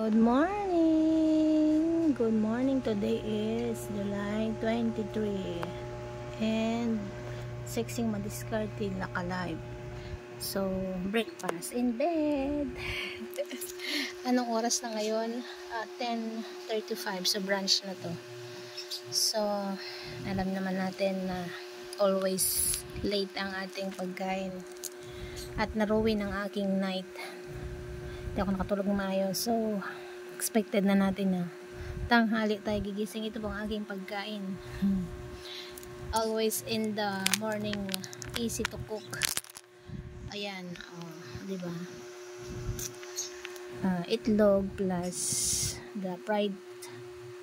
Good morning! Good morning. Today is July 23 and sexing madiskarte naka-live. So, breakfast in bed. Anong oras na ngayon? 10:35. So, brunch na to. So, alam naman natin na always late ang ating pagkain. At naruwin ang aking night. Hindi ako nakatulog ng maayos. So, expected na natin na tanghali tayo gigising. Ito bang aking pagkain. Always in the morning, easy to cook. Ayan, diba? Itlog plus the fried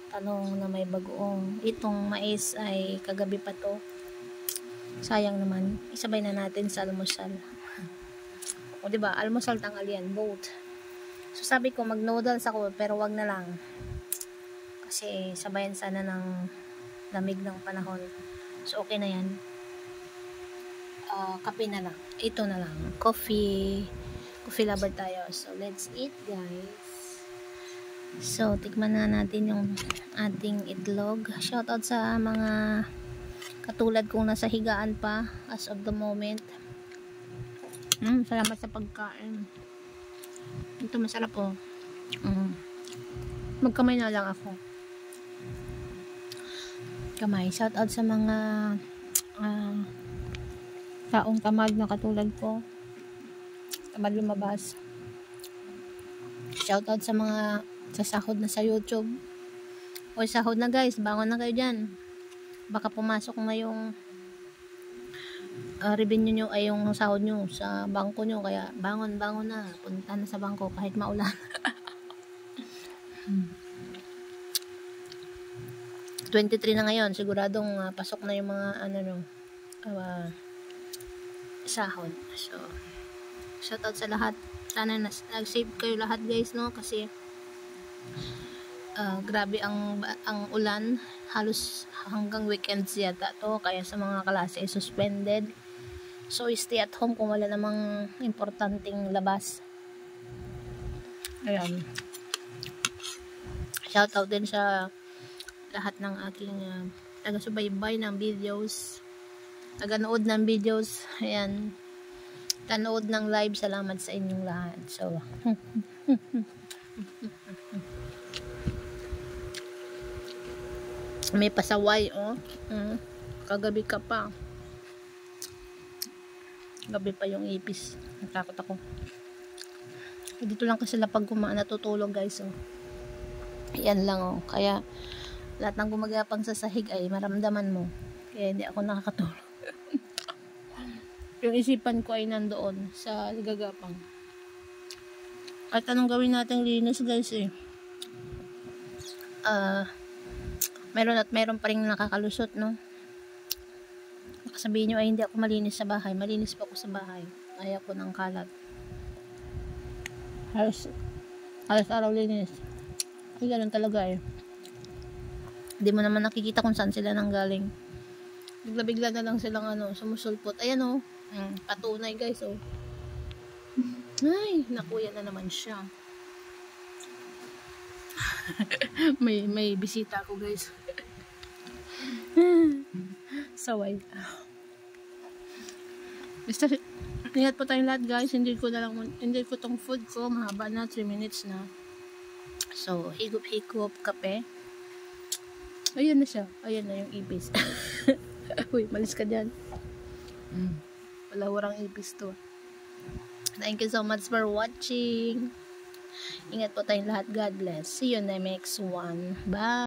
talong na may bagoong. Itong mais ay kagabi pa to. Sayang naman. Isabay na natin sa almusal. O diba, almusal tanghalian, both. So sabi ko mag-noodles ako pero wag na lang. Kasi sabayan sana ng lamig ng panahon. So okay na yan. Kape na lang. Ito na lang. Coffee lover tayo. So let's eat guys. So tikman na natin yung ating itlog. Shoutout sa mga katulad kong nasa higaan pa as of the moment. Salamat sa pagkain. Ito masarap po. Magkamay na lang ako. Kamay. Shout out sa mga taong tamad na katulad ko. Tamad lumabas. Shout out sa mga sasahod na sa YouTube. O sahod na guys. Bangon na kayo dyan. Baka pumasok na yung revenue nyo ay yung sahod nyo sa bangko nyo, kaya bangon na, punta na sa bangko kahit maulan. 23 na ngayon, siguradong pasok na yung mga sahod. So shoutout sa lahat, sana nag-save kayo lahat guys, no, kasi grabe ang ulan, halos hanggang weekends yata to, kaya sa mga klase suspended. So, stay at home kung wala namang importanteng labas. Ayan. Shoutout din sa lahat ng aking taga-subaybay ng videos. Taga-nood ng videos. Ayan. Tanood ng live. Salamat sa inyong lahat. So, may pasaway, oh. Kagabi ka pa. Gabi pa yung ipis. Natakot ako. Dito lang kasi pag natutulog guys, oh. Yan lang, oh. Kaya lahat ng gumagapang sa sahig ay maramdaman mo. Kaya hindi ako nakakatulog. Yung isipan ko ay nandoon sa gagapang. At anong gawin natin linis guys, eh. Meron pa rin nakakalusot, no? Sabihin nyo ay hindi ako malinis sa bahay. Malinis pa ako sa bahay. Ayaw ko ng kalat. Halos araw linis. Ay ganun talaga, eh. Hindi mo naman nakikita kung saan sila nanggaling. Bigla-bigla na lang silang sumusulpot. Ayan, oh. Patunay guys, oh. Ay, nakuya na naman siya. may bisita ako guys. Saway. Basta, ingat po tayong lahat guys. Hindi ko tong food ko. Mahaba na, 3 minutes na. So, higup-higup, kape. Ayan na siya. Ayan na yung ipis. Uy, malis ka dyan. Wala warang ipis to. Thank you so much for watching. Ingat po tayong lahat. God bless. See you in the next one. Bye.